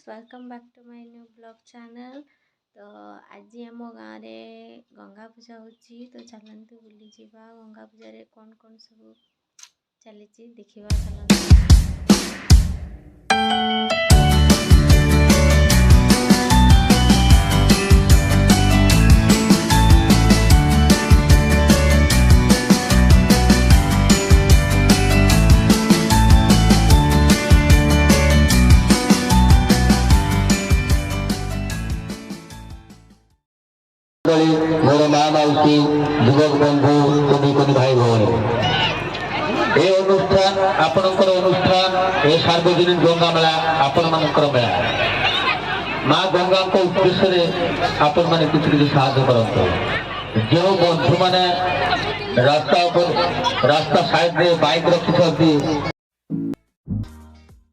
Welcome back to my new blog channel. तो आज आम गाँव में गंगा पूजा होची तो चलते बुली जावा गंगा पूजा रे कौन कौन सब चली देखा चलते। मोर माँ माउसी युवक बंधु कवि कवि भाई भौणी ए अनुष्ठान आपणकर अनुष्ठान ए सार्वजनिक गंगा मेला आपण मानकर मेला माँ गंगा को उद्देश्य आपण माने किसी किसी साहाय्य करते जो बंधु माने रास्ता साइड रे बाइक रखी